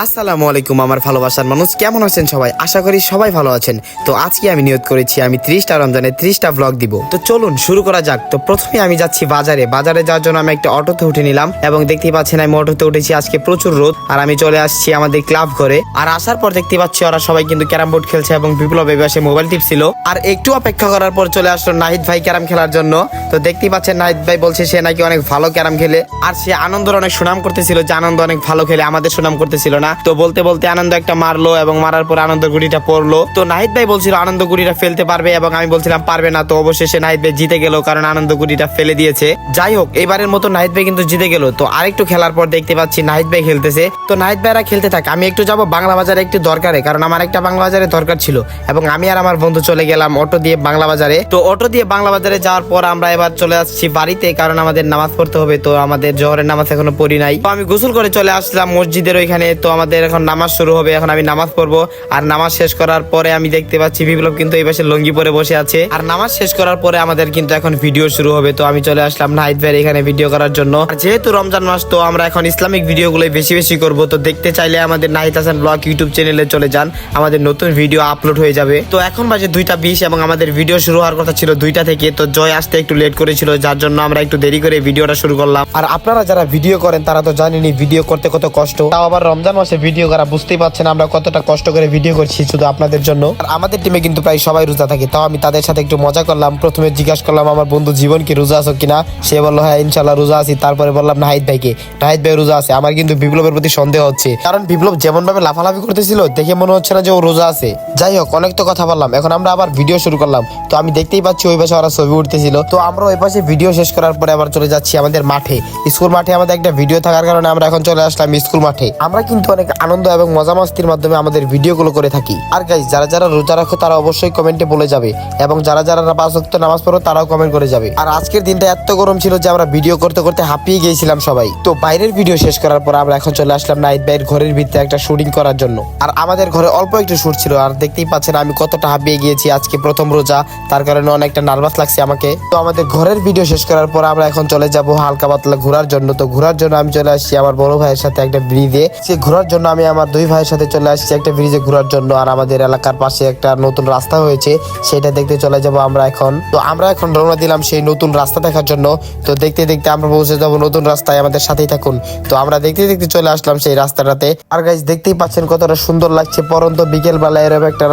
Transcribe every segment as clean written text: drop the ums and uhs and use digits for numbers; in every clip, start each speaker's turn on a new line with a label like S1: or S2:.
S1: আসসালামু আলাইকুম আমার ভালোবাসার মানুষ, কেমন আছেন সবাই? আশা করি সবাই ভালো আছেন। তো আজকে আমি নিয়ত করেছি আমি 30টা রমজানে 30টা ব্লগ দিব। তো চলুন শুরু করা যাক। তো প্রথমে আমি যাচ্ছি বাজারে যাওয়ার জন্য আমি একটা অটোতে উঠে নিলাম এবং দেখতেই পাচ্ছেন আমি অটোতে উঠেছি। আজকে প্রচুর রোদ আর আমি চলে আসছি আমাদের ক্লাব ঘরে। আর আসার পর দেখতে পাচ্ছি ওরা সবাই কিন্তু ক্যারাম বোর্ড খেলছে এবং বিপ্লব এই পাশে মোবাইল টিপছিল। আর একটু অপেক্ষা করার পর চলে আসলো নাহিদ ভাই ক্যারাম খেলার জন্য। তো দেখতেই পাচ্ছেন নাহিদ ভাই বলছে সে নাকি অনেক ভালো ক্যারাম খেলে আর সে আনন্দর অনেক সুনাম করতেছিল যে আনন্দ অনেক ভালো খেলে, আমাদের সুনাম করতেছিল না। তো বলতে বলতে আনন্দ একটা মারলো এবং মারার পর আনন্দ গুড়িটা পড়লো। তো নাহিদ ভাই বলছিল আনন্দ গুড়িটা ফেলতে পারবে এবং আমি বলছিলাম পারবে না। তো অবশেষে নাহিদ ভাই জিতে গেল কারণ আনন্দ গুড়িটা ফেলে দিয়েছে। যাই হোক, এবারের মতো নাহিদ ভাই কিন্তু জিতে গেল। তো আরেকটু খেলার পর দেখতে পাচ্ছি নাহিদ ভাই খেলতেছে। তো নাহিদ ভাইরা খেলতে থাক, আমি একটু যাবো বাংলা বাজারে একটু দরকারে, কারণ আমার একটা বাংলা বাজারে দরকার ছিল এবং আমি আর আমার বন্ধু চলে গেলাম অটো দিয়ে বাংলা বাজারে। তো অটো দিয়ে বাংলা বাজারে যাওয়ার পর আমরা এবার চলে আসছি বাড়িতে, কারণ আমাদের নামাজ পড়তে হবে। তো আমাদের জোহরের নামাজ এখনো পড়ি নাই। তো আমি গোসল করে চলে আসলাম মসজিদের ওইখানে। তো আমাদের এখন নামাজ শুরু হবে, এখন আমি নামাজ পড়বো। আর নামাজ শেষ করার পরে আমি দেখতে পাচ্ছি বিপ্লব কিন্তু এই পাশে লুঙ্গি পরে বসে আছে। আর নামাজ শেষ করার পরে আমাদের কিন্তু এখন ভিডিও শুরু হবে। তো আমি চলে আসলাম নাহিদ ভাইয়ের এখানে ভিডিও করার জন্য। আর যেহেতু রমজান মাস, তো আমরা এখন ইসলামিক ভিডিওগুলোই বেশি বেশি করব। তো দেখতে চাইলে আমাদের নাহিদ হাসান ব্লগ ইউটিউব চ্যানেলে চলে যান, আমাদের নতুন ভিডিও আপলোড হয়ে যাবে। তো এখন বাজে 2:20 এবং আমাদের ভিডিও শুরু হওয়ার কথা ছিল 2টা থেকে। তো জয় আসতে একটু লেট করেছিল, যার জন্য আমরা একটু দেরি করে ভিডিওটা শুরু করলাম। আর আপনারা যারা ভিডিও করেন তারা তো জানেনই ভিডিও করতে কত কষ্ট। তাও আবার রমজান মাসে ভিডিও করা, বুঝতেই পারছেন আমরা কতটা কষ্ট করে ভিডিও করছি শুধু আপনাদের জন্য। আর আমাদের টিমে কিন্তু প্রায় সবাই রোজা থাকে। তাও আমি তাদের সাথে একটু মজা করলাম। প্রথমে জিজ্ঞাসা করলাম আমার বন্ধু জীবন কি রোজা আছো কিনা, সে বললো হ্যাঁ ইনশাল্লাহ রোজা আছি। তারপরে বললাম নাহিদ ভাইকে, নাহিদ ভাই রোজা আছে। আমার কিন্তু বিপ্লবের প্রতি সন্দেহ হচ্ছে, কারণ বিপ্লব যেমন ভাবে লাফালাফি করতেছিল দেখে মনে হচ্ছে না যে ও রোজা আছে। যাই হোক, অনেক তো কথা বললাম, এখন আমরা আবার ভিডিও শুরু করলাম। তো আমি দেখতেই পাচ্ছি ওই পাশে ওরা ছবি উঠতেছিল। তো আমরা ওই পাশে ভিডিও শেষ করার পরে আবার চলে যাচ্ছি আমাদের মাঠে, স্কুল মাঠে। আমাদের একটা ভিডিও থাকার কারণে আমরা এখন চলে আসলাম স্কুল মাঠে। আমরা কিন্তু অনেক আনন্দ এবং মজা মাস্তির মাধ্যমে আমাদের ভিডিওগুলো করে থাকি। আর গাইস, যারা যারা রোজা রাখো তারা অবশ্যই কমেন্টে বলে যাবে এবং যারা যারা 5 ওয়াক্ত নামাজ পড়ো তারাও কমেন্ট করে যাবে। আর আজকের দিনটা এত গরম ছিল যে আমরা ভিডিও করতে করতে হাঁপিয়ে গিয়েছিলাম সবাই। তো বাইরের ভিডিও শেষ করার পর আমরা এখন চলে আসলাম নাহিদ ভাইয়ের ঘরের ভিতরে একটা শুটিং করার জন্য। আর আমাদের ঘরে অল্প একটু শুট ছিল। আর দেখতেই পাচ্ছেন আমি কতটা হাঁপিয়ে গিয়েছি, আজকে প্রথম রোজা, তার কারণে অনেকটা নার্ভাস লাগছে আমাকে। তো আমাদের ঘরের ভিডিও শেষ করার পর আমরা এখন চলে যাব হালকা পাতলা ঘোরার জন্য। তো ঘোরার জন্য আমি চলে আসছি আমার বড় ভাইয়ের সাথে একটা ব্রিজে। সে ঘোরার জন্য আমি আমার 2 ভাইয়ের সাথে চলে আসছি একটা ব্রিজে ঘোরার জন্য। আর আমাদের এলাকার পাশে একটা নতুন রাস্তা হয়েছে, সেটা দেখতে চলে যাব আমরা এখন। তো আমরা এখন রওনা দিলাম সেই নতুন রাস্তা দেখার জন্য। তো দেখতে দেখতে আমরা পৌঁছে যাবো নতুন রাস্তায়, আমাদের সাথেই থাকুন। তো আমরা দেখতে দেখতে চলে আসলাম সেই রাস্তাটাতে। আর গাইস, দেখতেই পাচ্ছেন কতটা সুন্দর লাগছে পরন্ত বিকেল বেলা এরকম একটা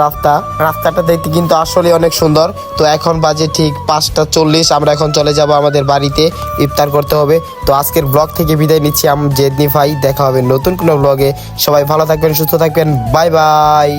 S1: রাস্তাটা দেখতে কিন্তু আসলে অনেক সুন্দর। তো এখন বাজে ঠিক 5:40, আমরা এখন চলে যাব আমাদের বাড়িতে, ইফতার করতে হবে। তো আজকের ব্লগ থেকে বিদায় নিচ্ছি আমি জেদনি ভাই, দেখা হবে নতুন কোনো ব্লগে। সবাই ভালো থাকবেন, সুস্থ থাকবেন, বাই বাই।